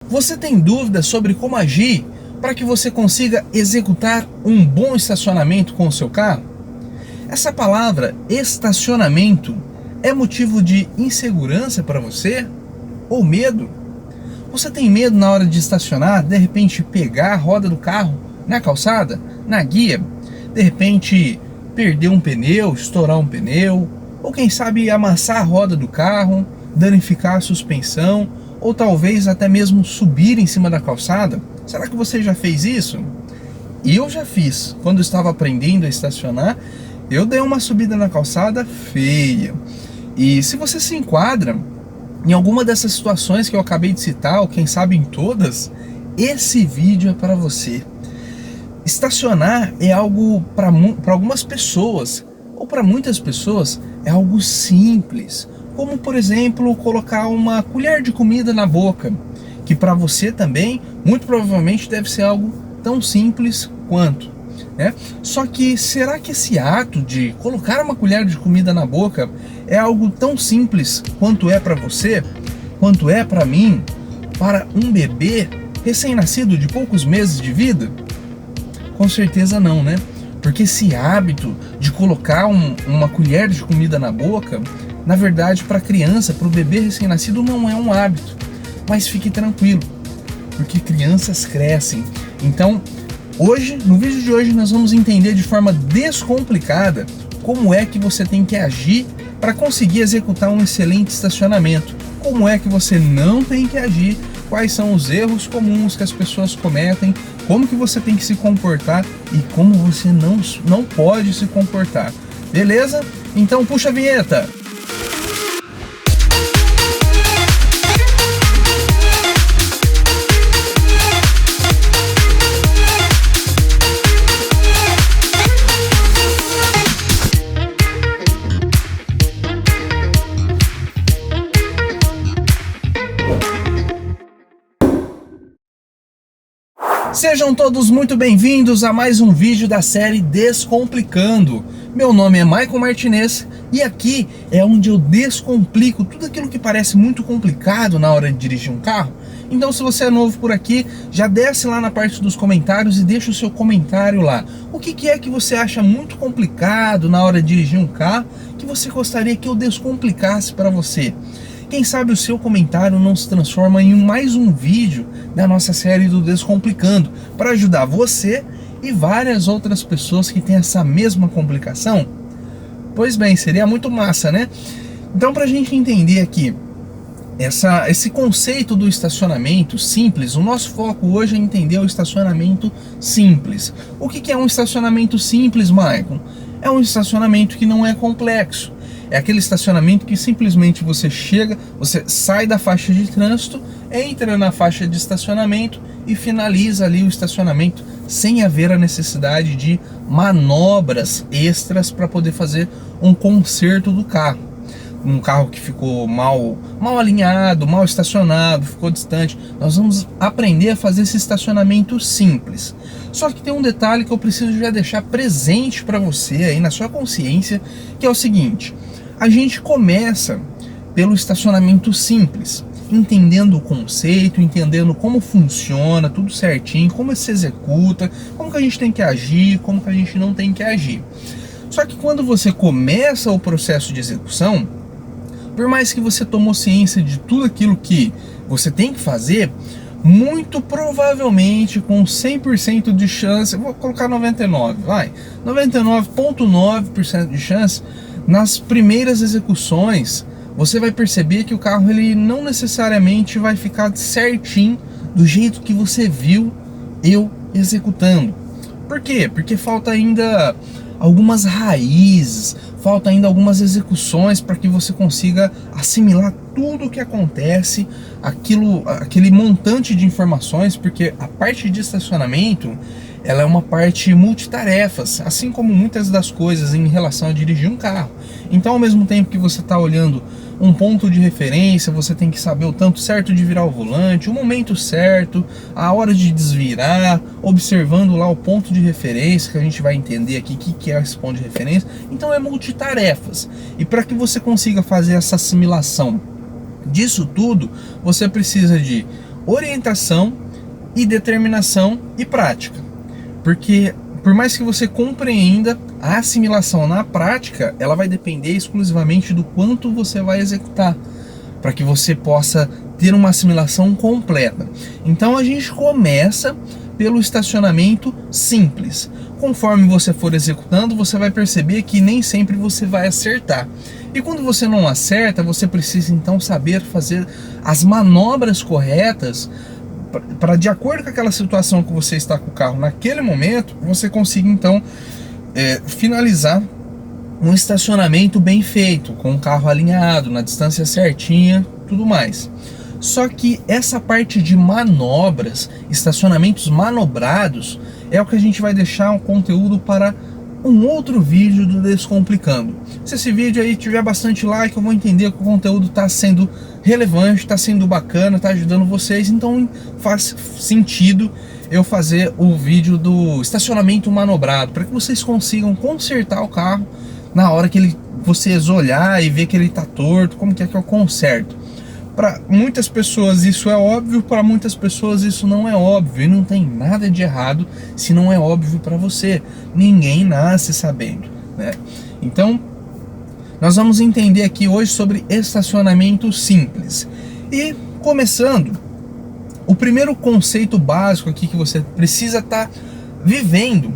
Você tem dúvidas sobre como agir para que você consiga executar um bom estacionamento com o seu carro? Essa palavra estacionamento é motivo de insegurança para você? Ou medo? Você tem medo na hora de estacionar, de repente pegar a roda do carro na calçada, na guia, de repente perder um pneu, estourar um pneu, ou quem sabe amassar a roda do carro, danificar a suspensão, ou talvez até mesmo subir em cima da calçada? Será que você já fez isso? Eu já fiz. Quando eu estava aprendendo a estacionar, eu dei uma subida na calçada feia. E se você se enquadra em alguma dessas situações que eu acabei de citar, ou quem sabe em todas, esse vídeo é para você. Estacionar é algo para algumas pessoas, ou para muitas pessoas, é algo simples. Como, por exemplo, colocar uma colher de comida na boca, que para você também, muito provavelmente, deve ser algo tão simples quanto, né? Só que será que esse ato de colocar uma colher de comida na boca é algo tão simples quanto é para você, quanto é para mim, para um bebê recém-nascido de poucos meses de vida? Com certeza não, né? Porque esse hábito de colocar uma colher de comida na boca, na verdade, para a criança, para o bebê recém-nascido, não é um hábito. Mas fique tranquilo, porque crianças crescem. Então, hoje, no vídeo de hoje, nós vamos entender de forma descomplicada como é que você tem que agir para conseguir executar um excelente estacionamento. Como é que você não tem que agir, quais são os erros comuns que as pessoas cometem, como que você tem que se comportar e como você não pode se comportar. Beleza? Então puxa a vinheta! Sejam todos muito bem-vindos a mais um vídeo da série Descomplicando. Meu nome é Maicon Martinez e aqui é onde eu descomplico tudo aquilo que parece muito complicado na hora de dirigir um carro. Então, se você é novo por aqui, já desce lá na parte dos comentários e deixa o seu comentário lá. O que é que você acha muito complicado na hora de dirigir um carro que você gostaria que eu descomplicasse para você? Quem sabe o seu comentário não se transforma em mais um vídeo da nossa série do Descomplicando, para ajudar você e várias outras pessoas que têm essa mesma complicação? Pois bem, seria muito massa, né? Então, para a gente entender aqui esse conceito do estacionamento simples, o nosso foco hoje é entender o estacionamento simples. O que é um estacionamento simples, Maicon? É um estacionamento que não é complexo. É aquele estacionamento que simplesmente você chega, você sai da faixa de trânsito, entra na faixa de estacionamento e finaliza ali o estacionamento sem haver a necessidade de manobras extras para poder fazer um conserto do carro. Um carro que ficou mal alinhado, mal estacionado, ficou distante. Nós vamos aprender a fazer esse estacionamento simples. Só que tem um detalhe que eu preciso já deixar presente para você aí na sua consciência, que é o seguinte: a gente começa pelo estacionamento simples, entendendo o conceito, entendendo como funciona, tudo certinho, como se executa, como que a gente tem que agir, como que a gente não tem que agir. Só que quando você começa o processo de execução, por mais que você tomou ciência de tudo aquilo que você tem que fazer, muito provavelmente com 100% de chance, eu vou colocar 99,9% de chance, nas primeiras execuções, você vai perceber que o carro ele não necessariamente vai ficar certinho do jeito que você viu eu executando. Por quê? Porque falta ainda algumas raízes, falta ainda algumas execuções para que você consiga assimilar tudo o que acontece, aquele montante de informações, porque a parte de estacionamento ela é uma parte multitarefas, assim como muitas das coisas em relação a dirigir um carro. Então, ao mesmo tempo que você está olhando um ponto de referência, você tem que saber o tanto certo de virar o volante, o momento certo, a hora de desvirar, observando lá o ponto de referência, que a gente vai entender aqui o que é esse ponto de referência. Então é multitarefas. E para que você consiga fazer essa assimilação disso tudo, você precisa de orientação e determinação e prática. Porque por mais que você compreenda, a assimilação na prática, ela vai depender exclusivamente do quanto você vai executar, para que você possa ter uma assimilação completa. Então a gente começa pelo estacionamento simples. Conforme você for executando, você vai perceber que nem sempre você vai acertar. E quando você não acerta, você precisa então saber fazer as manobras corretas para, de acordo com aquela situação que você está com o carro naquele momento, você consiga então finalizar um estacionamento bem feito, com o carro alinhado, na distância certinha, tudo mais. Só que essa parte de manobras, estacionamentos manobrados, é o que a gente vai deixar um conteúdo para um outro vídeo do Descomplicando. Se esse vídeo aí tiver bastante like, eu vou entender que o conteúdo está sendo relevante, está sendo bacana, está ajudando vocês, então faz sentido eu fazer o vídeo do estacionamento manobrado, para que vocês consigam consertar o carro na hora que vocês olhar e ver que ele está torto, como que é que eu conserto. Para muitas pessoas isso é óbvio, para muitas pessoas isso não é óbvio, e não tem nada de errado se não é óbvio para você. Ninguém nasce sabendo, né? Então, nós vamos entender aqui hoje sobre estacionamento simples. E começando, o primeiro conceito básico aqui que você precisa estar vivendo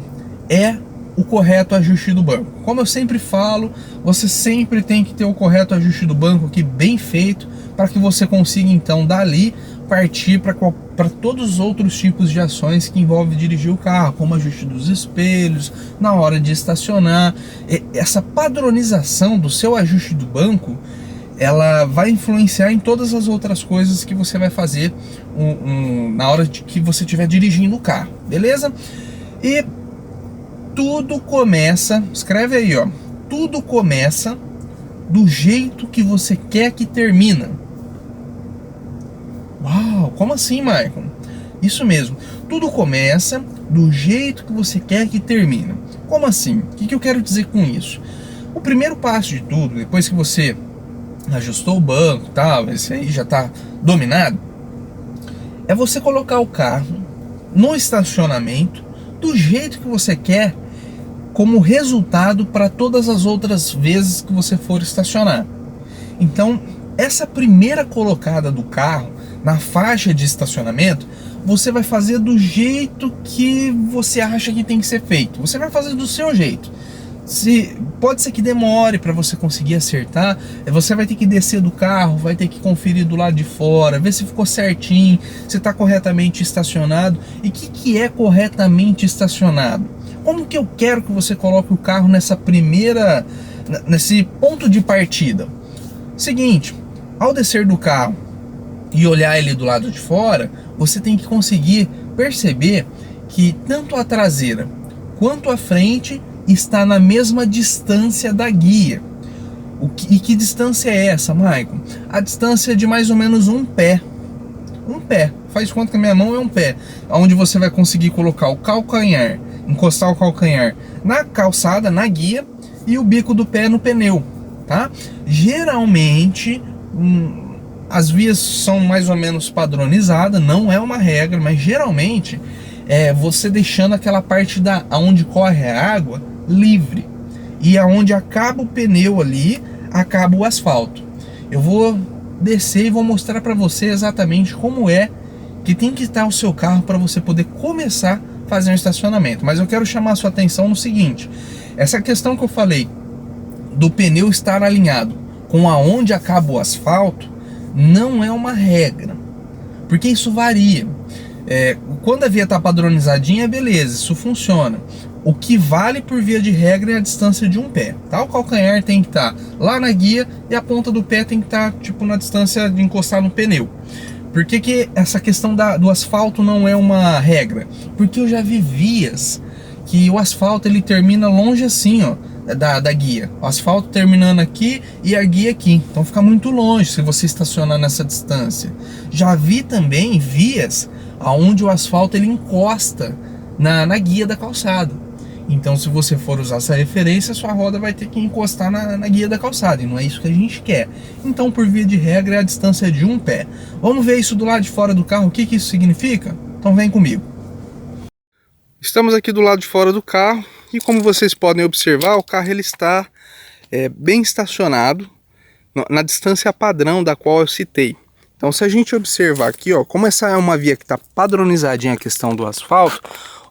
é o correto ajuste do banco. Como eu sempre falo, você sempre tem que ter o correto ajuste do banco aqui bem feito, para que você consiga então dali partir para todos os outros tipos de ações que envolvem dirigir o carro, como ajuste dos espelhos, na hora de estacionar. Essa padronização do seu ajuste do banco, ela vai influenciar em todas as outras coisas que você vai fazer na hora de que você estiver dirigindo o carro, beleza? E tudo começa, escreve aí, ó, tudo começa do jeito que você quer que termina. Uau, como assim, Michael? Isso mesmo, tudo começa do jeito que você quer que termine. Como assim? O que eu quero dizer com isso? O primeiro passo de tudo, depois que você ajustou o banco e tal, esse aí já está dominado, é você colocar o carro no estacionamento do jeito que você quer, como resultado para todas as outras vezes que você for estacionar. Então, essa primeira colocada do carro na faixa de estacionamento, você vai fazer do jeito que você acha que tem que ser feito. Você vai fazer do seu jeito. Pode ser que demore para você conseguir acertar, você vai ter que descer do carro, vai ter que conferir do lado de fora, ver se ficou certinho, se está corretamente estacionado. E o que é corretamente estacionado? Como que eu quero que você coloque o carro nesse ponto de partida? Seguinte, ao descer do carro e olhar ele do lado de fora, você tem que conseguir perceber que tanto a traseira quanto a frente está na mesma distância da guia. E que distância é essa, Maicon? A distância de mais ou menos um pé. Um pé, faz conta que a minha mão é um pé, onde você vai conseguir colocar o calcanhar, encostar o calcanhar na calçada, na guia, e o bico do pé no pneu, tá? Geralmente, as vias são mais ou menos padronizadas, não é uma regra, mas geralmente você deixando aquela parte onde corre a água livre, e aonde acaba o pneu ali, acaba o asfalto. Eu vou descer e vou mostrar para você exatamente como é que tem que estar o seu carro para você poder começar a fazer um estacionamento. Mas eu quero chamar a sua atenção no seguinte: essa questão que eu falei do pneu estar alinhado com aonde acaba o asfalto não é uma regra, porque isso varia. Quando a via está padronizadinha, beleza, isso funciona. O que vale por via de regra é a distância de um pé, tá? O calcanhar tem que estar lá na guia e a ponta do pé tem que estar tipo na distância de encostar no pneu. Por que essa questão do asfalto não é uma regra? Porque eu já vi vias que o asfalto ele termina longe assim, ó, da guia. O asfalto terminando aqui e a guia aqui. Então fica muito longe se você estacionar nessa distância. Já vi também vias onde o asfalto ele encosta na guia da calçada. Então, se você for usar essa referência, sua roda vai ter que encostar na guia da calçada, e não é isso que a gente quer. Então, por via de regra, é a distância de um pé. Vamos ver isso do lado de fora do carro, o que isso significa? Então vem comigo. Estamos aqui do lado de fora do carro, e como vocês podem observar, o carro ele está bem estacionado na distância padrão da qual eu citei. Então, se a gente observar aqui, ó, como essa é uma via que está padronizadinha a questão do asfalto,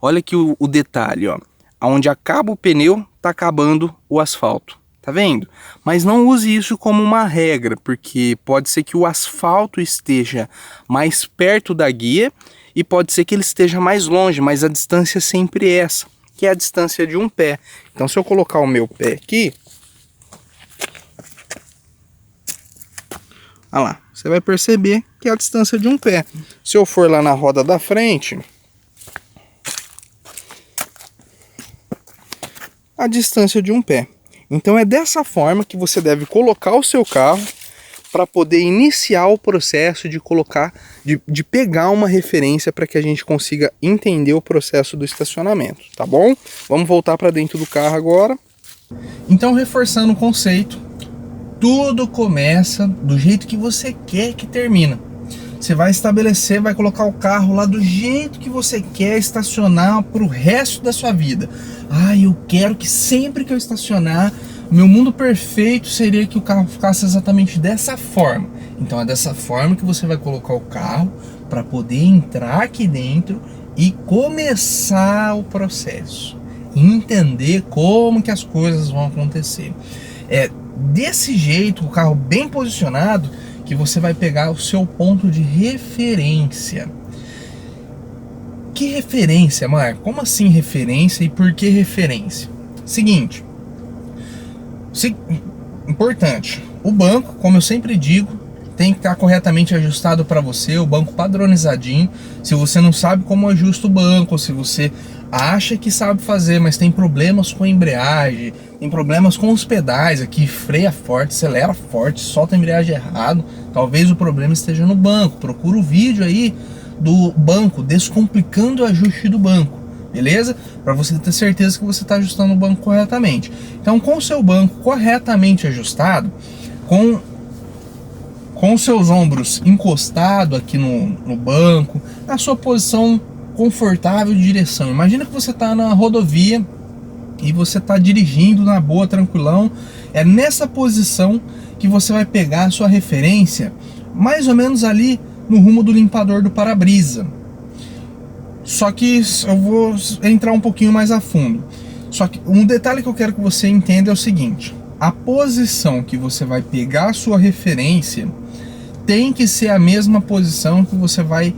olha aqui o detalhe, ó. Onde acaba o pneu, está acabando o asfalto. Tá vendo? Mas não use isso como uma regra, porque pode ser que o asfalto esteja mais perto da guia e pode ser que ele esteja mais longe, mas a distância é sempre essa, que é a distância de um pé. Então, se eu colocar o meu pé aqui, olha lá, você vai perceber que é a distância de um pé. Se eu for lá na roda da frente, a distância de um pé. Então é dessa forma que você deve colocar o seu carro para poder iniciar o processo de de pegar uma referência para que a gente consiga entender o processo do estacionamento, tá bom? Vamos voltar para dentro do carro agora. Então, reforçando o conceito, tudo começa do jeito que você quer que termina. Você vai estabelecer, vai colocar o carro lá do jeito que você quer estacionar para o resto da sua vida. Ah, eu quero que sempre que eu estacionar, meu mundo perfeito seria que o carro ficasse exatamente dessa forma. Então é dessa forma que você vai colocar o carro para poder entrar aqui dentro e começar o processo. Entender como que as coisas vão acontecer. É desse jeito, o carro bem posicionado, que você vai pegar o seu ponto de referência. Que referência, Marco? Como assim referência e por que referência? Seguinte, importante, o banco, como eu sempre digo, tem que estar corretamente ajustado para você, o banco padronizadinho. Se você não sabe como ajusta o banco, se você acha que sabe fazer, mas tem problemas com a embreagem, tem problemas com os pedais aqui, freia forte, acelera forte, solta a embreagem errado, talvez o problema esteja no banco. Procura o vídeo aí do banco, descomplicando o ajuste do banco, beleza? Para você ter certeza que você está ajustando o banco corretamente. Então, com o seu banco corretamente ajustado, com os seus ombros encostados aqui no banco, na sua posição confortável de direção. Imagina que você está na rodovia e você está dirigindo na boa, tranquilão. É nessa posição que você vai pegar a sua referência, mais ou menos ali no rumo do limpador do para-brisa. Só que eu vou entrar um pouquinho mais a fundo. Só que um detalhe que eu quero que você entenda é o seguinte: a posição que você vai pegar a sua referência tem que ser a mesma posição que você vai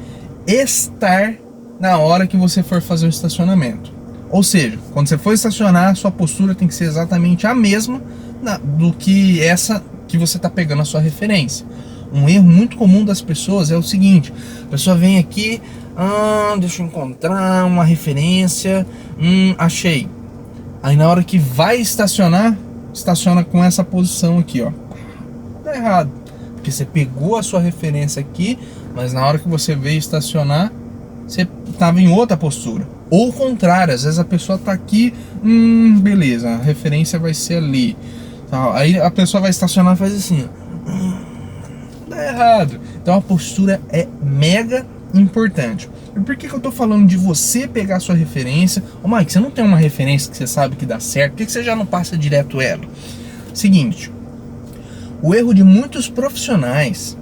estar na hora que você for fazer o estacionamento. Ou seja, quando você for estacionar, a sua postura tem que ser exatamente a mesma do que essa que você está pegando a sua referência. Um erro muito comum das pessoas é o seguinte: a pessoa vem aqui, deixa eu encontrar uma referência, achei. Aí na hora que vai estacionar, estaciona com essa posição aqui, ó. Tá errado, porque você pegou a sua referência aqui, mas na hora que você veio estacionar, você estava em outra postura. Ou o contrário, às vezes a pessoa tá aqui, beleza, a referência vai ser ali. Aí a pessoa vai estacionar e faz assim, tá errado. Então a postura é mega importante. E por que eu tô falando de você pegar a sua referência? Ô Mike, você não tem uma referência que você sabe que dá certo? Por que você já não passa direto ela? Seguinte, o erro de muitos profissionais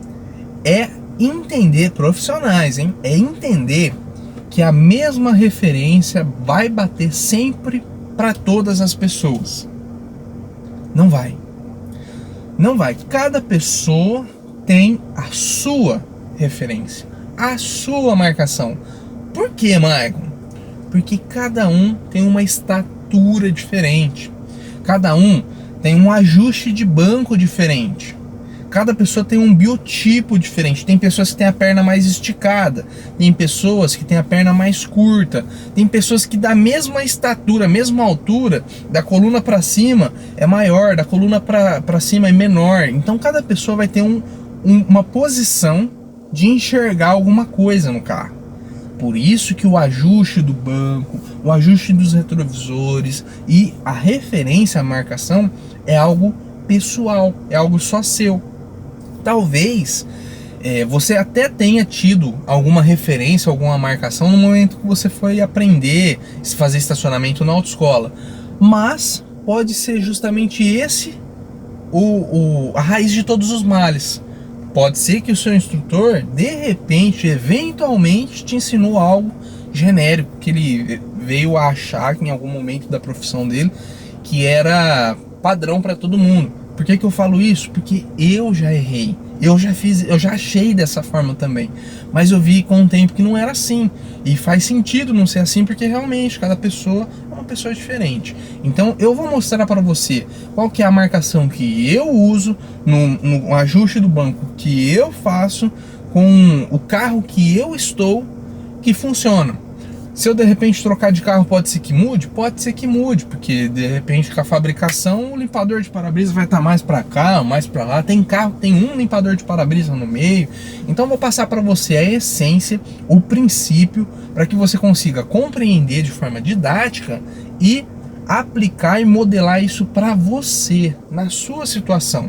é entender, é entender que a mesma referência vai bater sempre para todas as pessoas. Não vai. Não vai. Cada pessoa tem a sua referência, a sua marcação. Por quê, Maicon? Porque cada um tem uma estatura diferente. Cada um tem um ajuste de banco diferente. Cada pessoa tem um biotipo diferente. Tem pessoas que têm a perna mais esticada, tem pessoas que têm a perna mais curta, tem pessoas que da mesma estatura, mesma altura, da coluna para cima é maior, da coluna para cima é menor. Então cada pessoa vai ter uma posição de enxergar alguma coisa no carro. Por isso que o ajuste do banco, o ajuste dos retrovisores e a referência à marcação é algo pessoal, é algo só seu. Talvez você até tenha tido alguma referência, alguma marcação no momento que você foi aprender a fazer estacionamento na autoescola, mas pode ser justamente esse a raiz de todos os males. Pode ser que o seu instrutor, de repente, eventualmente te ensinou algo genérico, que ele veio a achar que em algum momento da profissão dele que era padrão para todo mundo. Por que eu falo isso? Porque eu já errei, eu já achei dessa forma também, mas eu vi com o tempo que não era assim, e faz sentido não ser assim, porque realmente cada pessoa é uma pessoa diferente. Então eu vou mostrar para você qual que é a marcação que eu uso no ajuste do banco que eu faço com o carro que eu estou, que funciona. Se eu de repente trocar de carro, pode ser que mude? Pode ser que mude, porque de repente com a fabricação o limpador de para-brisa vai estar mais para cá, mais para lá. Tem carro que tem um limpador de para-brisa no meio. Então eu vou passar para você a essência, o princípio, para que você consiga compreender de forma didática e aplicar e modelar isso para você, na sua situação.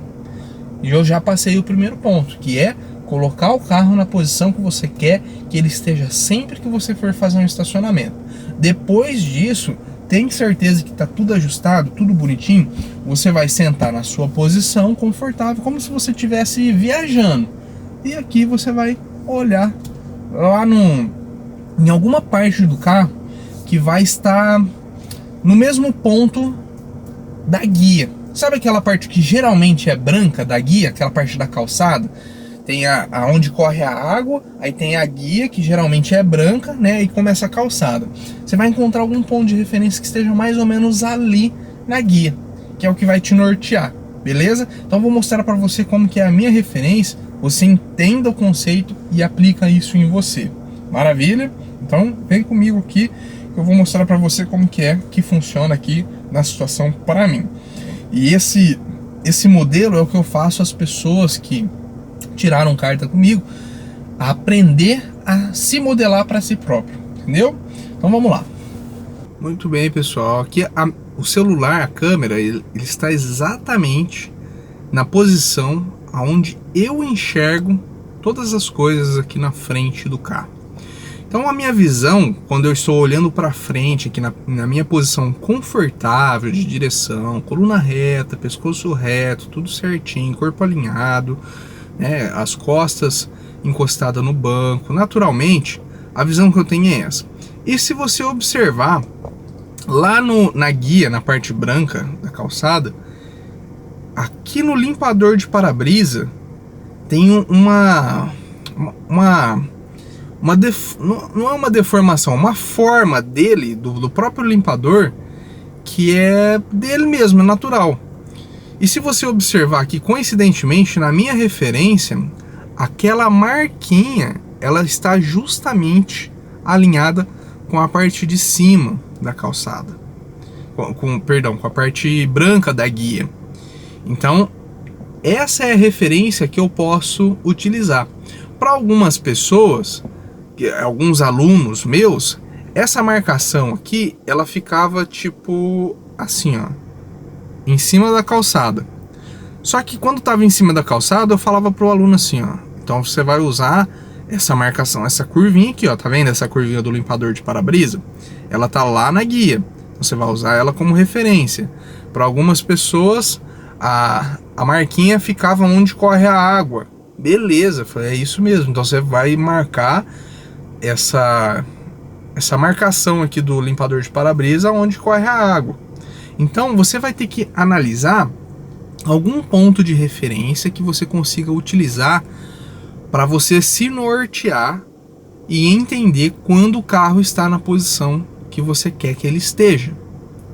E eu já passei o primeiro ponto, que é colocar o carro na posição que você quer que ele esteja sempre que você for fazer um estacionamento. Depois disso, tem certeza que está tudo ajustado, tudo bonitinho, você vai sentar na sua posição confortável, como se você estivesse viajando. E aqui você vai olhar lá em alguma parte do carro que vai estar no mesmo ponto da guia. Sabe aquela parte que geralmente é branca da guia, aquela parte da calçada? Tem aonde corre a água, aí tem a guia, que geralmente é branca, né? E começa a calçada. Você vai encontrar algum ponto de referência que esteja mais ou menos ali na guia, que é o que vai te nortear, beleza? Então eu vou mostrar para você como que é a minha referência, você entenda o conceito e aplica isso em você. Maravilha? Então vem comigo aqui, que eu vou mostrar para você como que é que funciona aqui na situação para mim. E esse modelo é o que eu faço às pessoas que tiraram carta comigo, a aprender a se modelar para si próprio, entendeu? Então vamos lá. Muito bem, pessoal, aqui o celular, a câmera, ele está exatamente na posição aonde eu enxergo todas as coisas aqui na frente do carro. Então a minha visão, quando eu estou olhando para frente, aqui na minha posição confortável de direção, coluna reta, pescoço reto, tudo certinho, corpo alinhado, as costas encostadas no banco, naturalmente a visão que eu tenho é essa. E se você observar lá na guia, na parte branca da calçada, aqui no limpador de para-brisa tem não é uma deformação, uma forma dele, do próprio limpador, que é dele mesmo, é natural. E se você observar aqui, coincidentemente, na minha referência, aquela marquinha, ela está justamente alinhada com a parte de cima da calçada. Com a parte branca da guia. Então, essa é a referência que eu posso utilizar. Para algumas pessoas, alguns alunos meus, essa marcação aqui, ela ficava tipo assim, ó, em cima da calçada. Só que quando estava em cima da calçada, eu falava pro aluno assim, ó, então você vai usar essa marcação, essa curvinha aqui, ó, tá vendo essa curvinha do limpador de para-brisa? Ela tá lá na guia, você vai usar ela como referência. Para algumas pessoas, a marquinha ficava onde corre a água. Beleza, é isso mesmo, então você vai marcar essa marcação aqui do limpador de para-brisa onde corre a água. Então você vai ter que analisar algum ponto de referência que você consiga utilizar para você se nortear e entender quando o carro está na posição que você quer que ele esteja.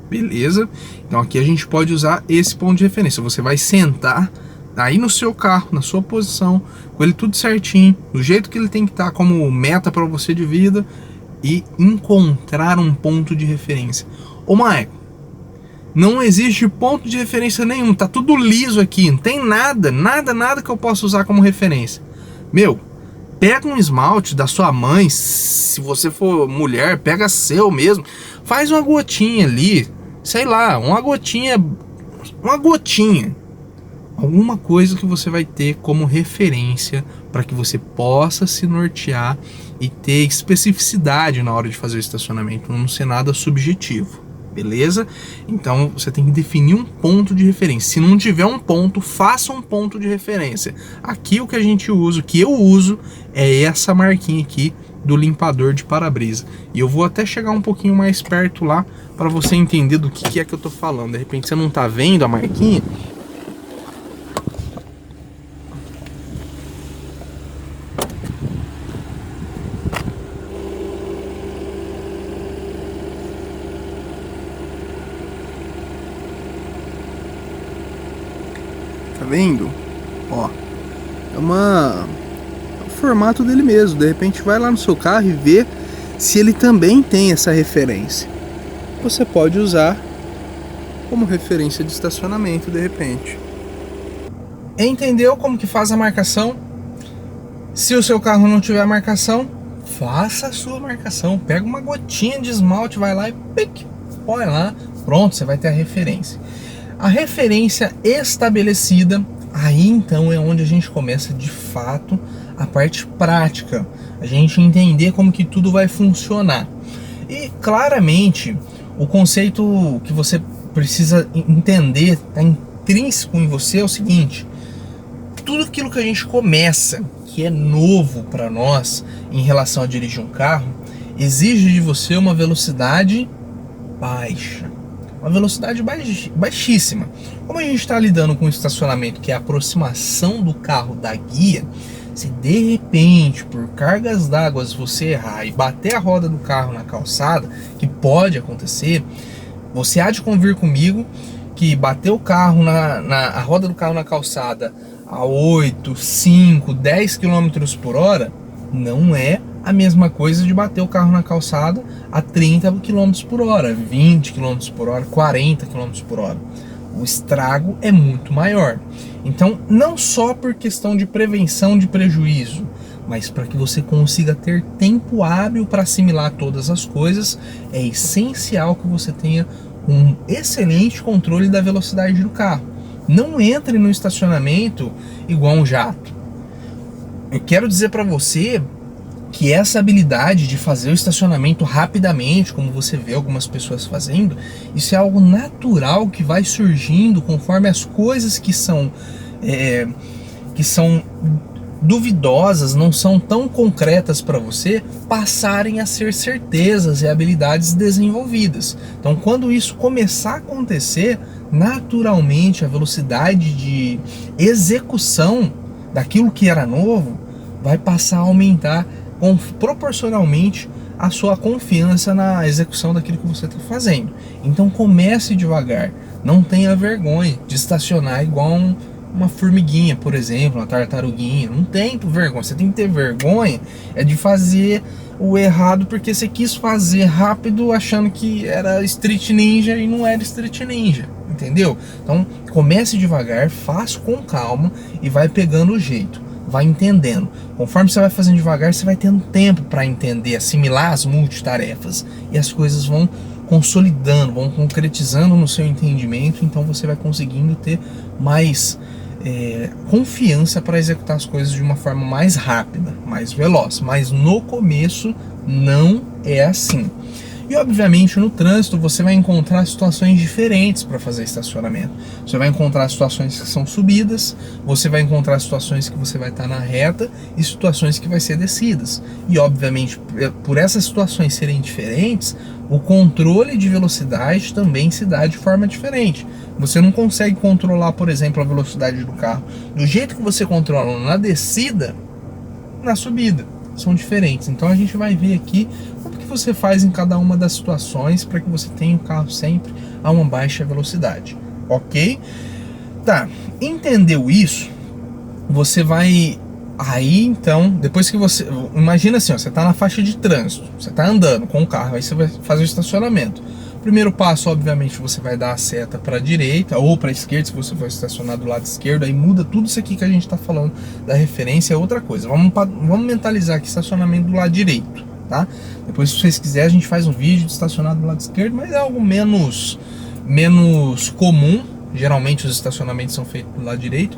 Beleza? Então aqui a gente pode usar esse ponto de referência. Você vai sentar aí no seu carro, na sua posição, com ele tudo certinho, do jeito que ele tem que estar como meta para você de vida, e encontrar um ponto de referência. Ô Maicon, não existe ponto de referência nenhum, tá tudo liso aqui, não tem nada que eu possa usar como referência. Meu, Pega um esmalte da sua mãe, se você for mulher, pega seu mesmo, faz uma gotinha ali, sei lá, uma gotinha, alguma coisa que você vai ter como referência para que você possa se nortear e ter especificidade na hora de fazer o estacionamento, não ser nada subjetivo, beleza? Então você tem que definir um ponto de referência. Se não tiver um ponto, faça um ponto de referência. Aqui o que a gente usa, o que eu uso, é essa marquinha aqui do limpador de para-brisa. E eu vou até chegar um pouquinho mais perto lá para você entender do que é que eu tô falando. De repente você não tá vendo a marquinha. Tá vendo? Ó, é o formato dele mesmo. De repente vai lá no seu carro e vê se ele também tem essa referência. Você pode usar como referência de estacionamento de repente. Entendeu como que faz a marcação? Se o seu carro não tiver marcação, faça a sua marcação. Pega uma gotinha de esmalte, vai lá e põe lá. Pronto, você vai ter a referência. A referência estabelecida, aí então é onde a gente começa de fato a parte prática, a gente entender como que tudo vai funcionar. E claramente o conceito que você precisa entender, está intrínseco em você, é o seguinte: tudo aquilo que a gente começa, que é novo para nós em relação a dirigir um carro, exige de você uma velocidade baixa. Uma velocidade baixíssima. Como a gente está lidando com o estacionamento, que é a aproximação do carro da guia, se de repente, por cargas d'água, você errar e bater a roda do carro na calçada, que pode acontecer, você há de convir comigo que bater o carro a roda do carro na calçada a 8, 5, 10 km por hora não é a mesma coisa de bater o carro na calçada a 30 km por hora, 20 km por hora, 40 km por hora. O estrago é muito maior. Então, não só por questão de prevenção de prejuízo, mas para que você consiga ter tempo hábil para assimilar todas as coisas, é essencial que você tenha um excelente controle da velocidade do carro. Não entre no estacionamento igual um jato. Eu quero dizer para você que essa habilidade de fazer o estacionamento rapidamente, como você vê algumas pessoas fazendo, isso é algo natural que vai surgindo conforme as coisas que são duvidosas, não são tão concretas para você, passarem a ser certezas e habilidades desenvolvidas. Então, quando isso começar a acontecer, naturalmente a velocidade de execução daquilo que era novo vai passar a aumentar proporcionalmente a sua confiança na execução daquilo que você está fazendo. Então comece devagar, não tenha vergonha de estacionar igual uma formiguinha, por exemplo, uma tartaruguinha. Não tem vergonha, você tem que ter vergonha de fazer o errado porque você quis fazer rápido achando que era Street Ninja e não era Street Ninja, entendeu? Então comece devagar, faça com calma e vai pegando o jeito. Vai entendendo. Conforme você vai fazendo devagar, você vai tendo tempo para entender, assimilar as multitarefas. E as coisas vão consolidando, vão concretizando no seu entendimento. Então você vai conseguindo ter mais confiança para executar as coisas de uma forma mais rápida, mais veloz. Mas no começo não é assim. E obviamente no trânsito você vai encontrar situações diferentes para fazer estacionamento. Você vai encontrar situações que são subidas, você vai encontrar situações que você vai estar na reta e situações que vai ser descidas. E obviamente por essas situações serem diferentes, o controle de velocidade também se dá de forma diferente. Você não consegue controlar, por exemplo, a velocidade do carro do jeito que você controla na descida, na subida. São diferentes. Então a gente vai ver aqui como que você faz em cada uma das situações para que você tenha o carro sempre a uma baixa velocidade, ok? Tá, entendeu isso? Você vai aí então, depois que você imagina assim, ó, você tá na faixa de trânsito, você tá andando com o carro, aí você vai fazer o estacionamento. Primeiro passo, obviamente, você vai dar a seta para a direita ou para a esquerda, se você for estacionar do lado esquerdo, aí muda tudo isso aqui que a gente está falando da referência, é outra coisa. Vamos mentalizar aqui estacionamento do lado direito, tá? Depois, se vocês quiserem, a gente faz um vídeo de estacionar do lado esquerdo, mas é algo menos comum. Geralmente os estacionamentos são feitos do lado direito.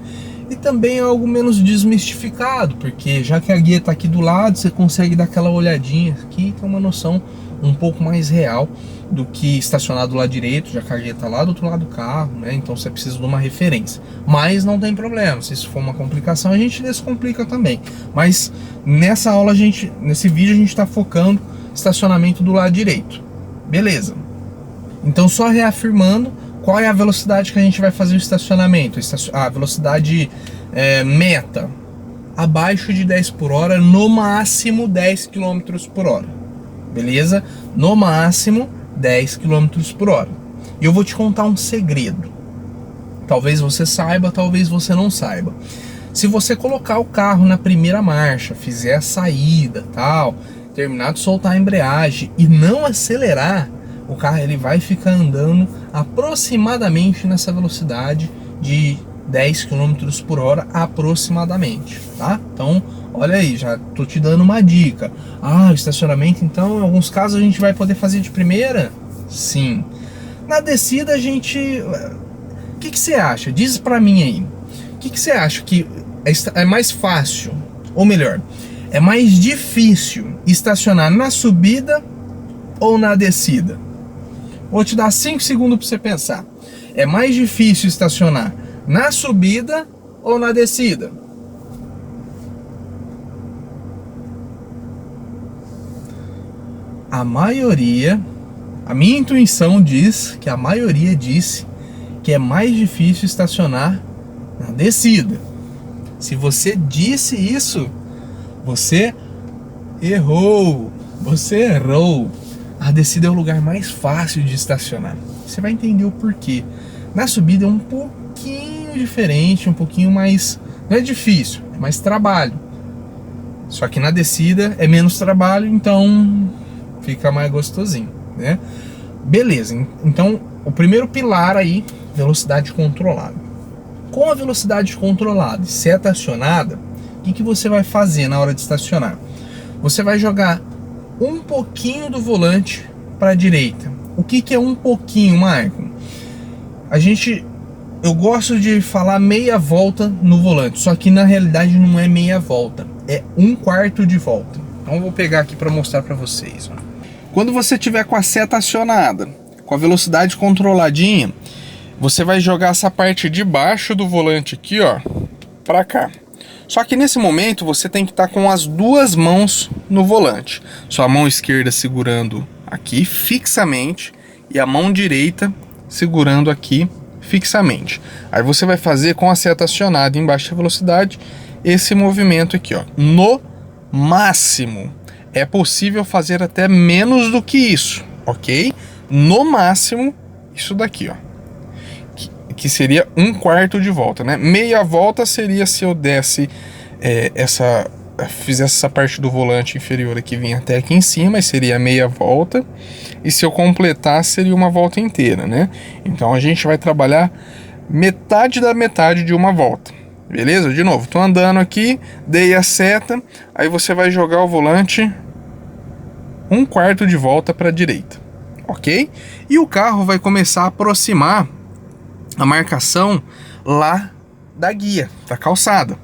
E também é algo menos desmistificado, porque já que a guia está aqui do lado, você consegue dar aquela olhadinha aqui, ter uma noção um pouco mais real do que estacionar do lado direito, já que a guia está lá do outro lado do carro, né? Então você precisa de uma referência. Mas não tem problema, se isso for uma complicação, a gente descomplica também. Mas nessa aula, nesse vídeo, a gente está focando estacionamento do lado direito. Beleza. Então só reafirmando, qual é a velocidade que a gente vai fazer o estacionamento? A velocidade meta, abaixo de 10 por hora, no máximo 10 km por hora. Beleza? No máximo 10 km por hora. E eu vou te contar um segredo. Talvez você saiba, talvez você não saiba. Se você colocar o carro na primeira marcha, fizer a saída, tal, terminar de soltar a embreagem e não acelerar, o carro ele vai ficar andando aproximadamente nessa velocidade de 10 km por hora aproximadamente, tá? Então, olha aí, já tô te dando uma dica. O estacionamento, então, em alguns casos a gente vai poder fazer de primeira? Sim. Na descida a gente... O que você acha? Diz pra mim aí. O que você acha que é mais fácil, ou melhor, é mais difícil estacionar na subida ou na descida? Vou te dar 5 segundos para você pensar. É mais difícil estacionar na subida ou na descida? A minha intuição diz que a maioria disse que é mais difícil estacionar na descida. Se você disse isso, você errou. Você errou. A descida é o lugar mais fácil de estacionar. Você vai entender o porquê. Na subida é um pouquinho diferente, um pouquinho mais... Não é difícil, é mais trabalho. Só que na descida é menos trabalho, então fica mais gostosinho, né? Beleza, então o primeiro pilar aí, velocidade controlada. Com a velocidade controlada e seta acionada, o que você vai fazer na hora de estacionar? Você vai jogar um pouquinho do volante para a direita. O que é um pouquinho, Marco? Eu gosto de falar meia volta no volante, só que na realidade não é meia volta, é 1/4 de volta. Então eu vou pegar aqui para mostrar para vocês. Quando você tiver com a seta acionada, com a velocidade controladinha, você vai jogar essa parte de baixo do volante aqui, ó, para cá. Só que nesse momento você tem que estar com as duas mãos no volante. Sua mão esquerda segurando aqui fixamente e a mão direita segurando aqui fixamente. Aí você vai fazer com a seta acionada em baixa velocidade esse movimento aqui, ó. No máximo é possível fazer até menos do que isso, ok? No máximo isso daqui, ó. Que seria 1/4 de volta, né? Meia volta seria se eu desse fizesse essa parte do volante inferior aqui, vinha até aqui em cima, e seria meia volta. E se eu completar, seria uma volta inteira, né? Então a gente vai trabalhar metade da metade de uma volta. Beleza? De novo, tô andando aqui, dei a seta, aí você vai jogar o volante 1/4 de volta para a direita, ok? E o carro vai começar a aproximar a marcação lá da guia, da calçada.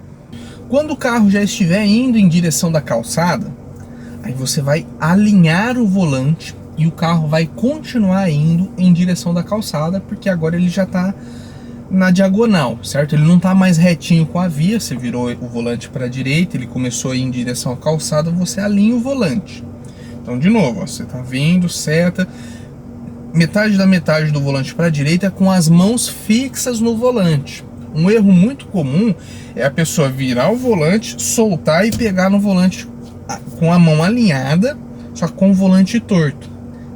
Quando o carro já estiver indo em direção da calçada, aí você vai alinhar o volante e o carro vai continuar indo em direção da calçada, porque agora ele já está na diagonal, certo? Ele não está mais retinho com a via, você virou o volante para a direita, ele começou a ir em direção à calçada, você alinha o volante. Então, de novo, ó, você está vindo, seta, metade da metade do volante para a direita com as mãos fixas no volante. Um erro muito comum é a pessoa virar o volante, soltar e pegar no volante com a mão alinhada, só que com o volante torto.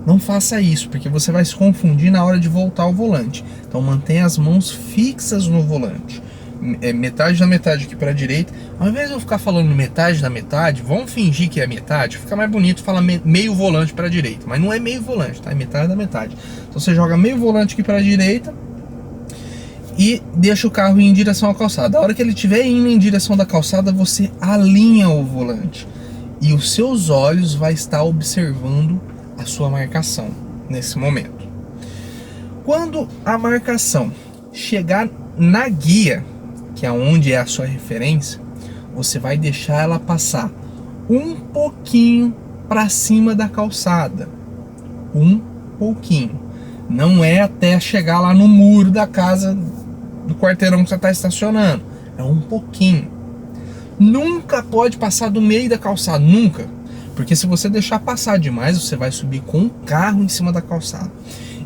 Não faça isso, porque você vai se confundir na hora de voltar o volante. Então mantenha as mãos fixas no volante. metade da metade aqui para a direita. Ao invés de eu ficar falando metade da metade, vamos fingir que é metade, fica mais bonito falar meio volante para a direita, mas não é meio volante, tá? É metade da metade. Então você joga meio volante aqui para a direita e deixa o carro ir em direção à calçada. A hora que ele estiver indo em direção da calçada, você alinha o volante e os seus olhos vai estar observando a sua marcação nesse momento. Quando a marcação chegar na guia, que é onde é a sua referência, você vai deixar ela passar um pouquinho para cima da calçada. Um pouquinho. Não é até chegar lá no muro da casa, do quarteirão que você está estacionando. É um pouquinho. Nunca pode passar do meio da calçada, nunca. Porque se você deixar passar demais, você vai subir com o carro em cima da calçada.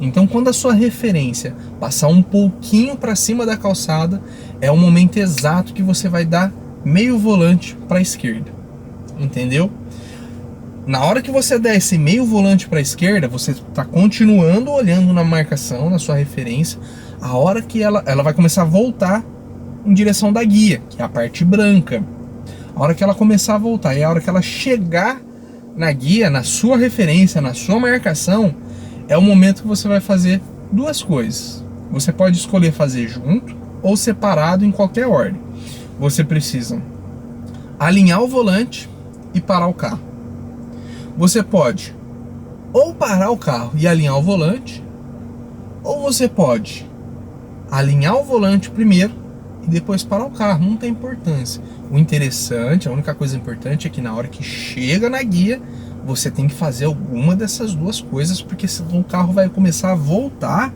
Então, quando a sua referência passar um pouquinho para cima da calçada, é o momento exato que você vai dar meio volante para a esquerda. Entendeu? Na hora que você der esse meio volante para a esquerda, você está continuando olhando na marcação, na sua referência. A hora que ela vai começar a voltar em direção da guia, que é a parte branca. A hora que ela começar a voltar e a hora que ela chegar na guia, na sua referência, na sua marcação, é o momento que você vai fazer duas coisas. Você pode escolher fazer junto ou separado em qualquer ordem. Você precisa alinhar o volante e parar o carro. Você pode ou parar o carro e alinhar o volante, ou você pode alinhar o volante primeiro e depois parar o carro. Não tem importância. O interessante, a única coisa importante é que na hora que chega na guia, você tem que fazer alguma dessas duas coisas, porque senão o carro vai começar a voltar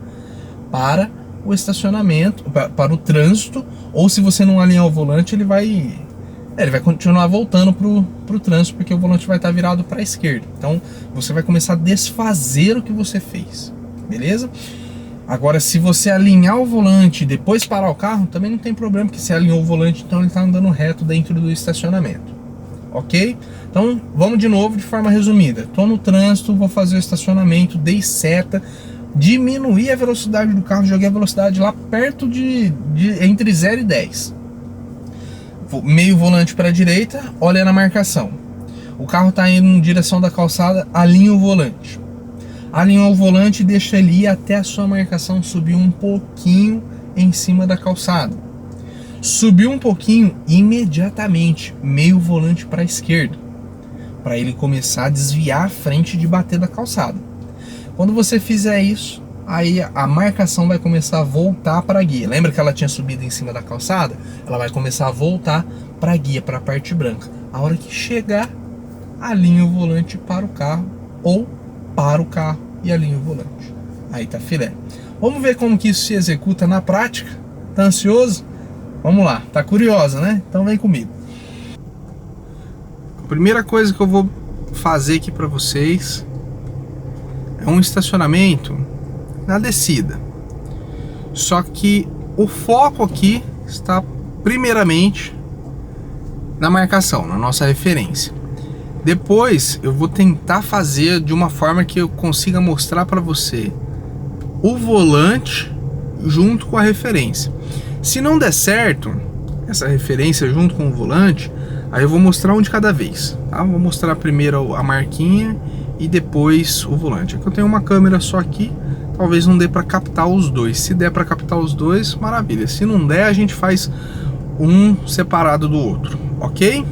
para o estacionamento, para o trânsito, ou se você não alinhar o volante, ele vai continuar voltando para o trânsito, porque o volante vai estar virado para a esquerda. Então você vai começar a desfazer o que você fez, beleza? Agora, se você alinhar o volante e depois parar o carro, também não tem problema, porque você alinhou o volante, então ele está andando reto dentro do estacionamento. Ok? Então, vamos de novo de forma resumida. Estou no trânsito, vou fazer o estacionamento, dei seta, diminuí a velocidade do carro, joguei a velocidade lá perto de entre 0 e 10. Meio volante para a direita, olha na marcação. O carro está indo em direção da calçada, alinha o volante. Alinhou o volante e deixa ele ir até a sua marcação subir um pouquinho em cima da calçada. Subiu um pouquinho, imediatamente meio volante para a esquerda, para ele começar a desviar a frente de bater da calçada. Quando você fizer isso, aí a marcação vai começar a voltar para a guia. Lembra que ela tinha subido em cima da calçada? Ela vai começar a voltar para a guia, para a parte branca. A hora que chegar, alinha o volante para o carro, ou para o carro e alinha o volante. Aí tá filé. Vamos ver como que isso se executa na prática? Tá ansioso? Vamos lá, tá curiosa, né? Então vem comigo. A primeira coisa que eu vou fazer aqui para vocês é um estacionamento na descida. Só que o foco aqui está primeiramente na marcação, na nossa referência. Depois eu vou tentar fazer de uma forma que eu consiga mostrar para você o volante junto com a referência. Se não der certo essa referência junto com o volante, aí eu vou mostrar um de cada vez, tá? Vou mostrar primeiro a marquinha e depois o volante. Aqui eu tenho uma câmera só aqui, talvez não dê para captar os dois. Se der para captar os dois, maravilha. Se não der, a gente faz um separado do outro, ok?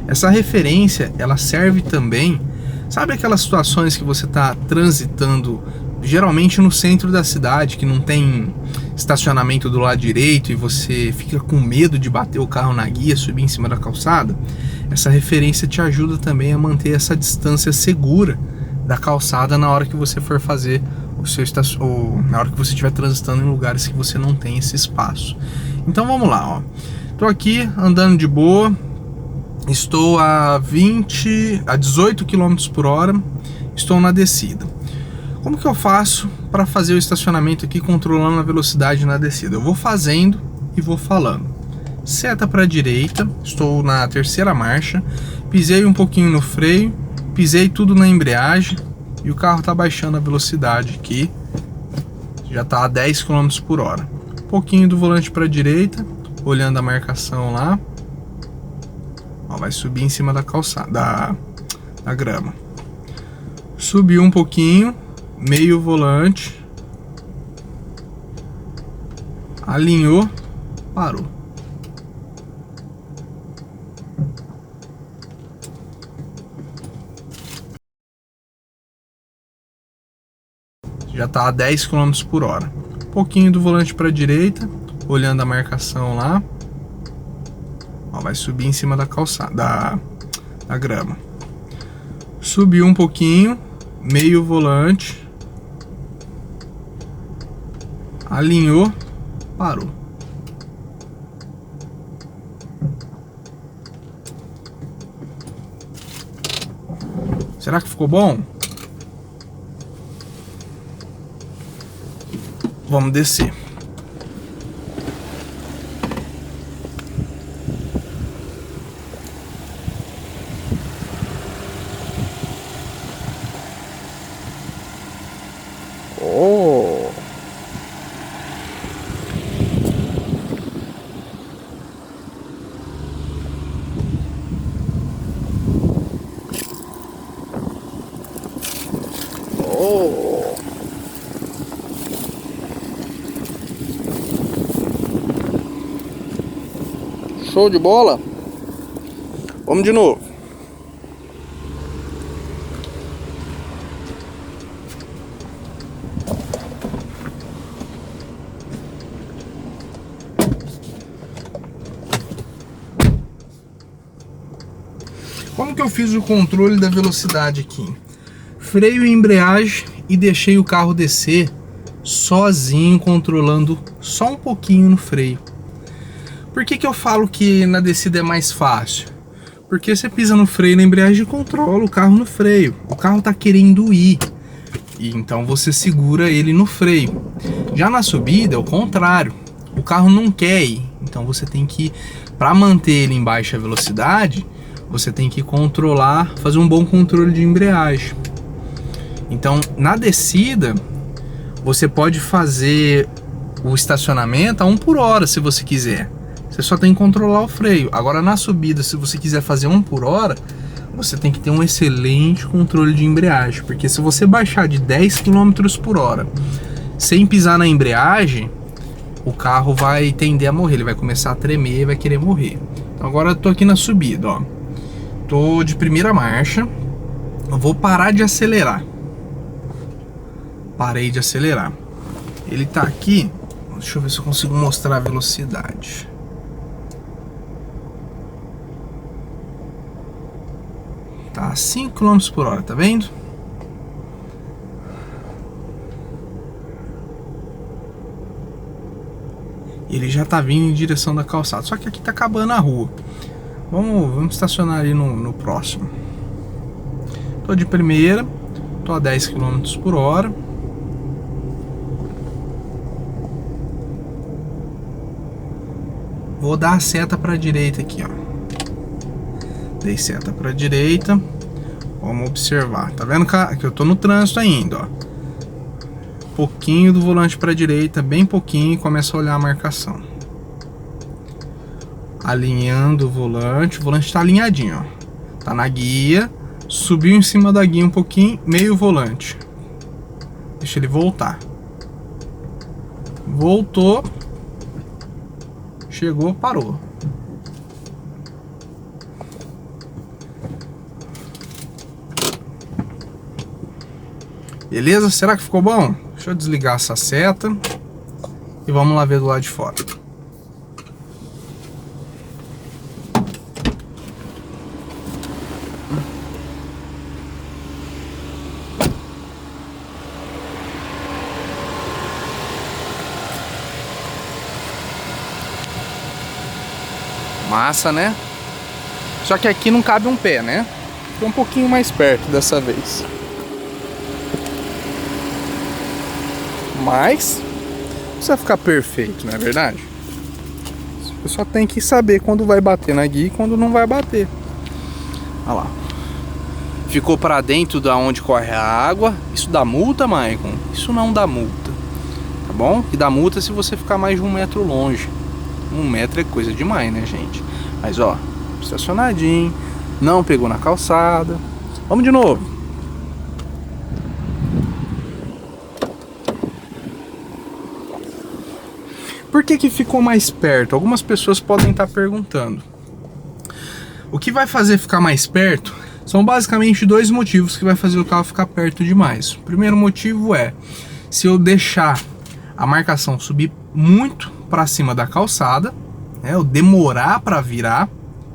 Essa referência, ela serve também, sabe aquelas situações que você está transitando geralmente no centro da cidade, que não tem estacionamento do lado direito e você fica com medo de bater o carro na guia, subir em cima da calçada? Essa referência te ajuda também a manter essa distância segura da calçada na hora que você for fazer o seu na hora que você estiver transitando em lugares que você não tem esse espaço. Então vamos lá, ó. Tô aqui andando de boa, estou a 18 km por hora, estou na descida. Como que eu faço para fazer o estacionamento aqui controlando a velocidade na descida? Eu vou fazendo e vou falando. Seta para a direita, estou na terceira marcha, pisei um pouquinho no freio, pisei tudo na embreagem e o carro está baixando a velocidade aqui. Já tá a 10 km por hora. Um pouquinho do volante para a direita, olhando a marcação lá. Ó, vai subir em cima da calçada, da grama. Subiu um pouquinho, meio volante. Alinhou, parou. Já tá a 10 km por hora. Um pouquinho do volante para a direita, olhando a marcação lá. Ó, vai subir em cima da calçada, da grama. Subiu um pouquinho, meio volante. Alinhou, parou. Será que ficou bom? Vamos descer. Oh! Oh! Show de bola. Vamos de novo. Como que eu fiz o controle da velocidade aqui? Freio e embreagem e deixei o carro descer sozinho, controlando só um pouquinho no freio. Por que que eu falo que na descida é mais fácil? Porque você pisa no freio e na embreagem e controla o carro no freio. O carro tá querendo ir, e então você segura ele no freio. Já na subida é o contrário. O carro não quer ir, então você tem que, para manter ele em baixa velocidade, você tem que controlar, fazer um bom controle de embreagem. Então, na descida, você pode fazer o estacionamento a 1 por hora, se você quiser. Você só tem que controlar o freio. Agora, na subida, se você quiser fazer 1 por hora, você tem que ter um excelente controle de embreagem. Porque se você baixar de 10 km por hora sem pisar na embreagem, o carro vai tender a morrer. Ele vai começar a tremer e vai querer morrer. Então, agora eu tô aqui na subida, ó. Tô de primeira marcha. Eu vou parar de acelerar. Parei de acelerar. Ele tá aqui. Deixa eu ver se eu consigo mostrar a velocidade. Tá a 5 km por hora, tá vendo? Ele já tá vindo em direção da calçada. Só que aqui tá acabando a rua. Vamos estacionar ali no próximo. Tô de primeira. Tô a 10 km por hora. Vou dar a seta para a direita aqui, ó. Dei seta para a direita. Vamos observar. Tá vendo que eu tô no trânsito ainda, ó. Pouquinho do volante para a direita, bem pouquinho, e começa a olhar a marcação. Alinhando o volante tá alinhadinho, ó. Tá na guia, subiu em cima da guia um pouquinho, meio volante. Deixa ele voltar. Voltou. Chegou, parou. Beleza? Será que ficou bom? Deixa eu desligar essa seta e vamos lá ver do lado de fora. Massa, né? Só que aqui não cabe um pé, né? Fica um pouquinho mais perto dessa vez. Mas precisa ficar perfeito, não é verdade? Você só tem que saber quando vai bater na guia e quando não vai bater. Olha lá. Ficou para dentro da onde corre a água. Isso dá multa, Maicon? Isso não dá multa. bom? E dá multa se você ficar mais de 1 metro longe. 1 metro é coisa demais, né, gente? Mas ó, estacionadinho, não pegou na calçada. Vamos de novo. Por que ficou mais perto? Algumas pessoas podem estar perguntando. O que vai fazer ficar mais perto são basicamente 2 motivos que vai fazer o carro ficar perto demais. O primeiro motivo é se eu deixar a marcação subir muito para cima da calçada, né, eu demorar para virar,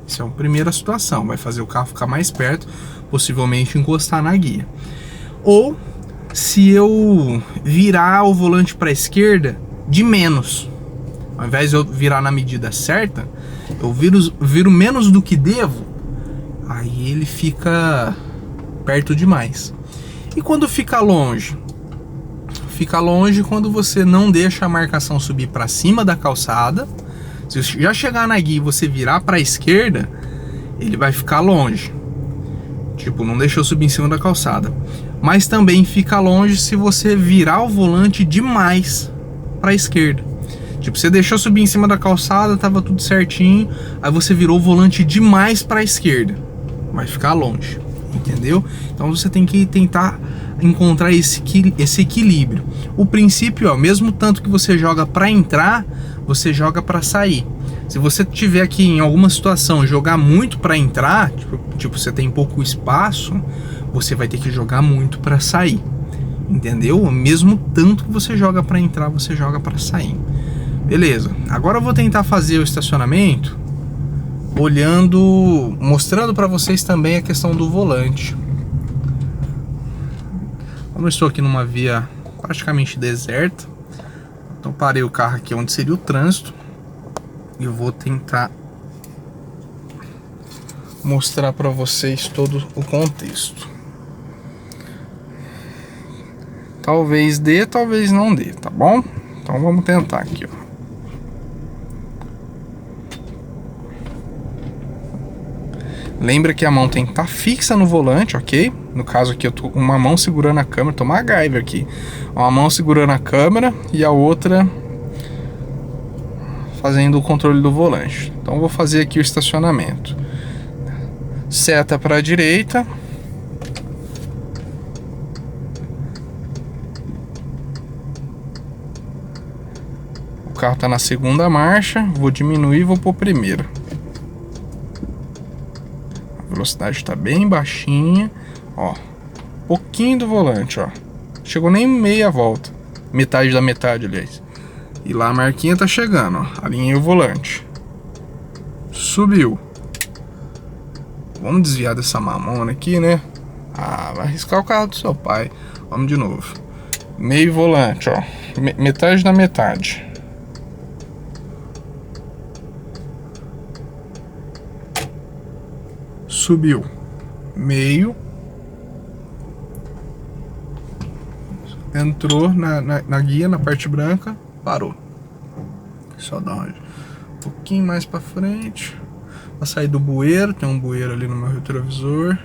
isso é a primeira situação, vai fazer o carro ficar mais perto, possivelmente encostar na guia. Ou se eu virar o volante para a esquerda de menos, ao invés de eu virar na medida certa, eu viro menos do que devo, aí ele fica perto demais. E quando fica longe? Fica longe quando você não deixa a marcação subir para cima da calçada. Se já chegar na guia e você virar para a esquerda, ele vai ficar longe. Tipo, não deixou subir em cima da calçada. Mas também fica longe se você virar o volante demais para a esquerda. Tipo, você deixou subir em cima da calçada, tava tudo certinho, aí você virou o volante demais para a esquerda. Vai ficar longe, entendeu? Então você tem que tentar encontrar esse equilíbrio. O princípio é o mesmo tanto que você joga para entrar, você joga para sair. Se você tiver aqui em alguma situação jogar muito para entrar, tipo você tem pouco espaço, você vai ter que jogar muito para sair, entendeu? O mesmo tanto que você joga para entrar, você joga para sair. Beleza, agora eu vou tentar fazer o estacionamento mostrando para vocês também a questão do volante. Como eu estou aqui numa via praticamente deserta, então parei o carro aqui onde seria o trânsito e eu vou tentar mostrar para vocês todo o contexto. Talvez dê, talvez não dê, tá bom? Então vamos tentar aqui, ó. Lembra que a mão tem que estar fixa no volante, ok? No caso aqui eu tô com uma mão segurando a câmera, tô MacGyver aqui. Uma mão segurando a câmera e a outra fazendo o controle do volante. Então eu vou fazer aqui o estacionamento. Seta para a direita. O carro tá na segunda marcha, vou diminuir e vou pôr primeira. A velocidade está bem baixinha, ó, pouquinho do volante, ó, chegou nem meia volta, metade da metade, aliás. E lá a marquinha tá chegando, ó, alinhei o volante, subiu. Vamos desviar dessa mamona aqui, né? Ah, vai arriscar o carro do seu pai. Vamos de novo, meio volante, ó, metade da metade. Subiu, meio, entrou na guia, na parte branca, parou. Só dá um pouquinho mais pra frente, pra sair do bueiro, tem um bueiro ali no meu retrovisor.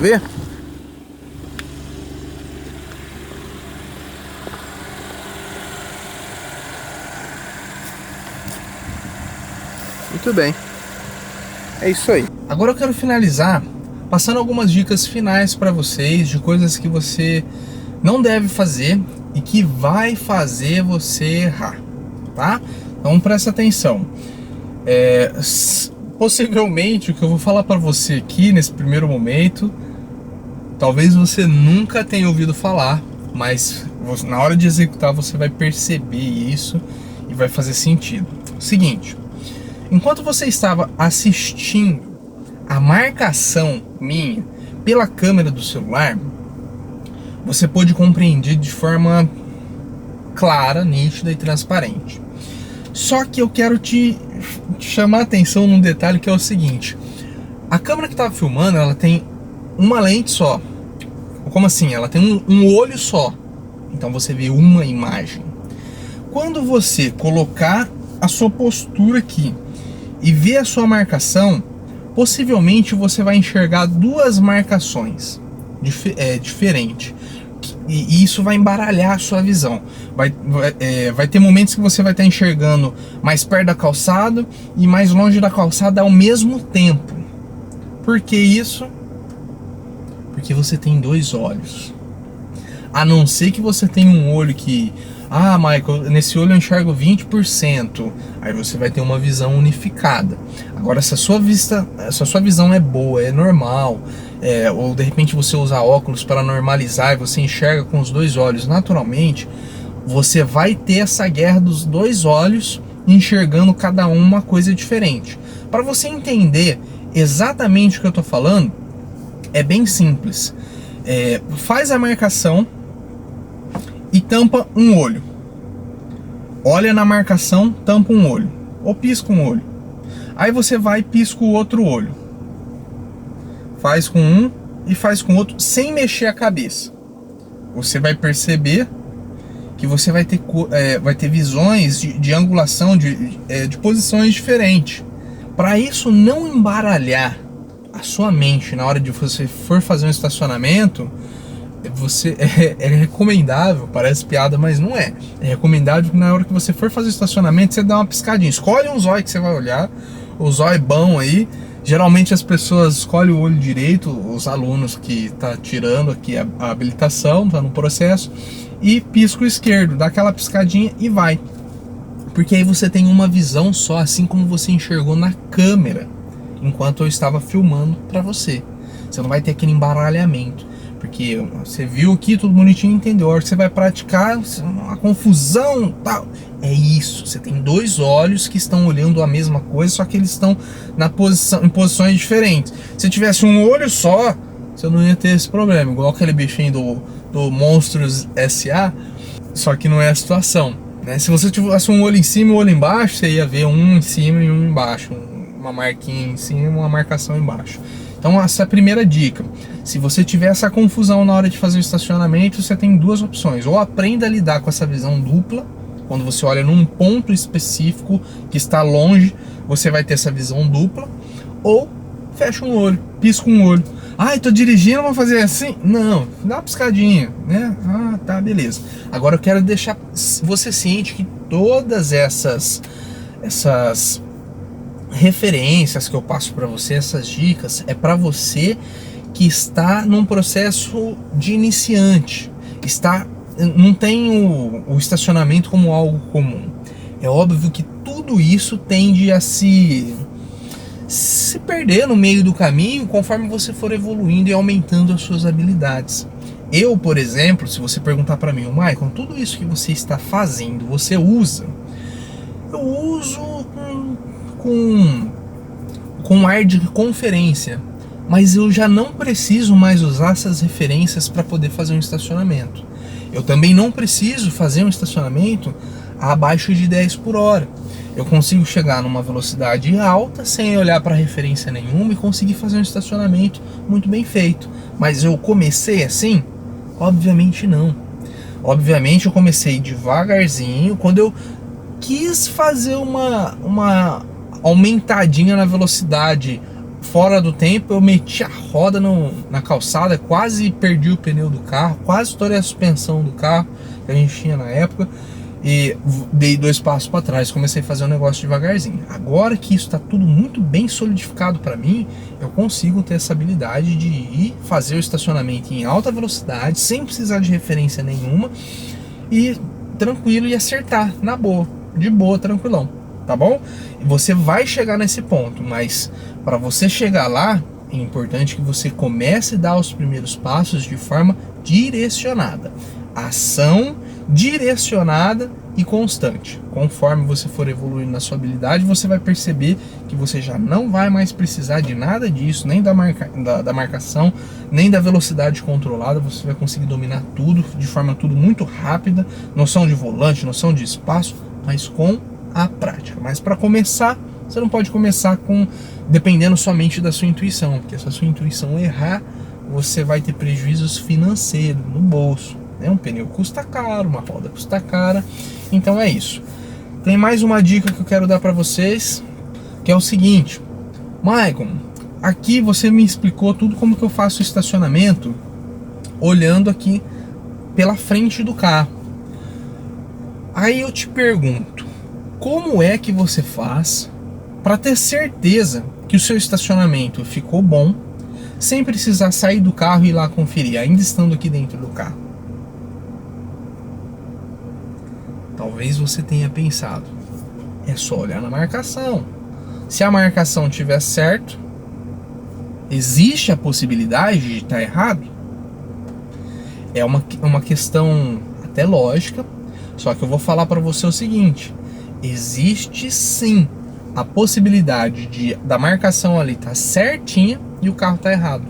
Ver? Muito bem. É isso aí. Agora eu quero finalizar passando algumas dicas finais para vocês de coisas que você não deve fazer e que vai fazer você errar, tá? Então presta atenção. Possivelmente o que eu vou falar para você aqui nesse primeiro momento, talvez você nunca tenha ouvido falar, mas na hora de executar você vai perceber isso e vai fazer sentido. Seguinte, enquanto você estava assistindo a marcação minha pela câmera do celular, você pôde compreender de forma clara, nítida e transparente. Só que eu quero te chamar a atenção num detalhe que é o seguinte: a câmera que estava filmando, ela tem uma lente só. Como assim? Ela tem um olho só. Então você vê uma imagem. Quando você colocar a sua postura aqui e ver a sua marcação, possivelmente você vai enxergar duas marcações diferentes. E isso vai embaralhar a sua visão. Vai ter momentos que você vai estar enxergando mais perto da calçada e mais longe da calçada ao mesmo tempo. Por que isso? Porque você tem dois olhos. A não ser que você tenha um olho que... Ah, Michael, nesse olho eu enxergo 20%. Aí você vai ter uma visão unificada. Agora, se a sua visão é boa, é normal, ou de repente você usa óculos para normalizar e você enxerga com os dois olhos naturalmente, você vai ter essa guerra dos dois olhos enxergando cada uma coisa diferente. Para você entender exatamente o que eu estou falando, é bem simples. Faz a marcação e tampa um olho. Olha na marcação, tampa um olho. Ou pisca um olho. Aí você vai e pisca o outro olho. Faz com um e faz com o outro sem mexer a cabeça. Você vai perceber que você vai ter visões de angulação, de posições diferentes. Para isso não embaralhar a sua mente na hora de você for fazer um estacionamento, é recomendável, parece piada, mas não é. É recomendável que na hora que você for fazer o estacionamento, você dá uma piscadinha. Escolhe um zóio que você vai olhar, o zóio bom aí. Geralmente as pessoas escolhem o olho direito, os alunos que tá tirando aqui a habilitação, tá no processo, e pisca o esquerdo, dá aquela piscadinha e vai. Porque aí você tem uma visão só, assim como você enxergou na câmera, enquanto eu estava filmando para você. Você não vai ter aquele embaralhamento. Porque você viu aqui, tudo bonitinho, entendeu? A hora que você vai praticar, uma confusão, tal. É isso, você tem dois olhos que estão olhando a mesma coisa, só que eles estão em posições diferentes. Se tivesse um olho só, você não ia ter esse problema. Igual aquele bichinho do Monstros S.A., só que não é a situação, né? Se você tivesse um olho em cima e um olho embaixo, você ia ver um em cima e um embaixo. Uma marquinha em cima e uma marcação embaixo. Então essa é a primeira dica. Se você tiver essa confusão na hora de fazer o estacionamento, você tem duas opções. Ou aprenda a lidar com essa visão dupla. Quando você olha num ponto específico que está longe, você vai ter essa visão dupla. Ou fecha um olho, pisca um olho. Ah, eu tô dirigindo, vou fazer assim? Não, dá uma piscadinha, né? Ah, tá, beleza. Agora eu quero deixar você ciente que todas essas referências que eu passo para você, essas dicas, é para você que está num processo de iniciante, não tem o estacionamento como algo comum. É óbvio que tudo isso tende a se perder no meio do caminho conforme você for evoluindo e aumentando as suas habilidades. Eu, por exemplo, se você perguntar para mim, Michael, tudo isso que você está fazendo, você usa? Eu uso com ar de conferência, mas eu já não preciso mais usar essas referências para poder fazer um estacionamento. Eu também não preciso fazer um estacionamento abaixo de 10 por hora. Eu consigo chegar numa velocidade alta sem olhar para referência nenhuma e conseguir fazer um estacionamento muito bem feito. Mas eu comecei assim? Obviamente não. Obviamente eu comecei devagarzinho. Quando eu quis fazer uma aumentadinha na velocidade fora do tempo, eu meti a roda na calçada, quase perdi o pneu do carro, quase estourei a suspensão do carro que a gente tinha na época e dei 2 passos para trás, comecei a fazer um negócio devagarzinho. Agora que isso está tudo muito bem solidificado para mim, eu consigo ter essa habilidade de ir fazer o estacionamento em alta velocidade, sem precisar de referência nenhuma e tranquilo e acertar na boa, de boa, tranquilão. Tá bom? Você vai chegar nesse ponto, mas para você chegar lá, é importante que você comece a dar os primeiros passos de forma direcionada. Ação direcionada e constante. Conforme você for evoluindo na sua habilidade, você vai perceber que você já não vai mais precisar de nada disso, nem da marcação, nem da velocidade controlada. Você vai conseguir dominar tudo de forma muito rápida, noção de volante, noção de espaço, mas com a prática. Mas para começar, você não pode começar dependendo somente da sua intuição, porque se a sua intuição errar, você vai ter prejuízos financeiros no bolso. né? Um pneu custa caro, uma roda custa cara. Então é isso. Tem mais uma dica que eu quero dar para vocês, que é o seguinte: Maicon, aqui você me explicou tudo como que eu faço o estacionamento olhando aqui pela frente do carro. Aí eu te pergunto, como é que você faz para ter certeza que o seu estacionamento ficou bom, sem precisar sair do carro e ir lá conferir, ainda estando aqui dentro do carro? Talvez você tenha pensado, é só olhar na marcação. Se a marcação estiver certo, existe a possibilidade de estar errado? É uma questão até lógica, só que eu vou falar para você o seguinte: existe sim a possibilidade da marcação ali estar certinha e o carro tá errado.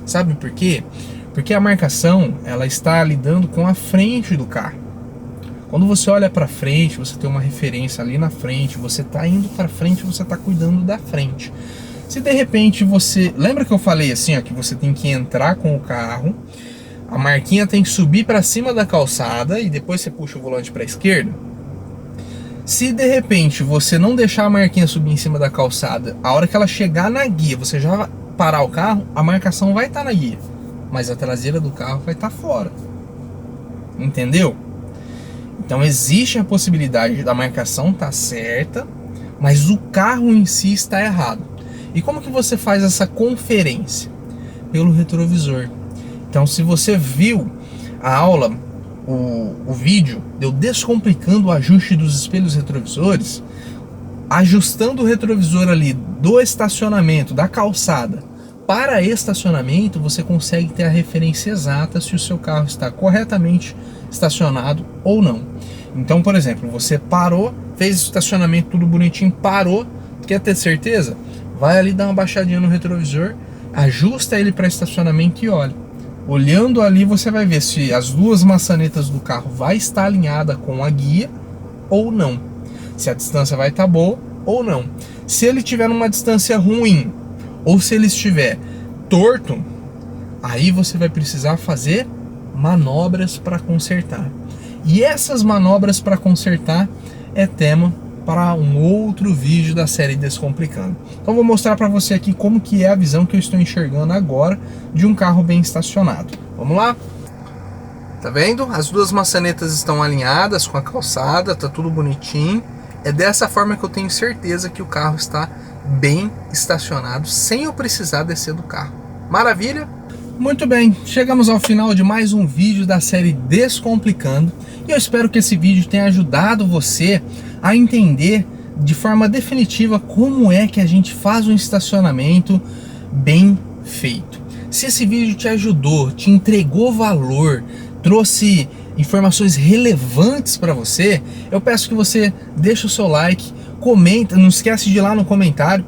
Sabe por quê? Porque a marcação, ela está lidando com a frente do carro. Quando você olha para frente, você tem uma referência ali na frente, você está indo para frente, você está cuidando da frente. Se de repente você... Lembra que eu falei assim, ó, que você tem que entrar com o carro, a marquinha tem que subir para cima da calçada e depois você puxa o volante para a esquerda? Se de repente você não deixar a marquinha subir em cima da calçada, a hora que ela chegar na guia, você já vai parar o carro, a marcação vai estar na guia, mas a traseira do carro vai estar fora. Entendeu? Então existe a possibilidade da marcação estar certa, mas o carro em si está errado. E como que você faz essa conferência? Pelo retrovisor. Então, se você viu a aula, o vídeo, eu descomplicando o ajuste dos espelhos retrovisores, ajustando o retrovisor ali do estacionamento, da calçada, para estacionamento, você consegue ter a referência exata se o seu carro está corretamente estacionado ou não. Então, por exemplo, você parou, fez o estacionamento tudo bonitinho, parou, quer ter certeza? Vai ali dar uma baixadinha no retrovisor, ajusta ele para estacionamento e olha. Olhando ali, você vai ver se as duas maçanetas do carro vai estar alinhada com a guia ou não. Se a distância vai estar boa ou não. Se ele tiver numa distância ruim ou se ele estiver torto, aí você vai precisar fazer manobras para consertar. E essas manobras para consertar é tema para um outro vídeo da série Descomplicando. Então vou mostrar para você aqui como que é a visão que eu estou enxergando agora de um carro bem estacionado. Vamos lá? Tá vendo? As duas maçanetas estão alinhadas com a calçada, tá tudo bonitinho. É dessa forma que eu tenho certeza que o carro está bem estacionado, sem eu precisar descer do carro. Maravilha? Muito bem, chegamos ao final de mais um vídeo da série Descomplicando. E eu espero que esse vídeo tenha ajudado você a entender de forma definitiva como é que a gente faz um estacionamento bem feito. Se esse vídeo te ajudou, te entregou valor, trouxe informações relevantes para você, eu peço que você deixe o seu like, comenta, não esquece de ir lá no comentário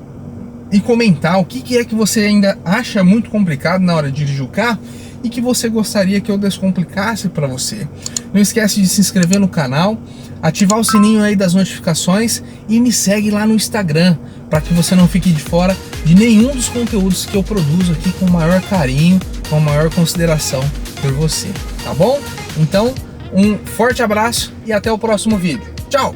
e comentar o que é que você ainda acha muito complicado na hora de dirigir o carro e que você gostaria que eu descomplicasse para você. Não esquece de se inscrever no canal, ativar o sininho aí das notificações e me segue lá no Instagram, para que você não fique de fora de nenhum dos conteúdos que eu produzo aqui com o maior carinho, com a maior consideração por você, tá bom? Então, um forte abraço e até o próximo vídeo. Tchau!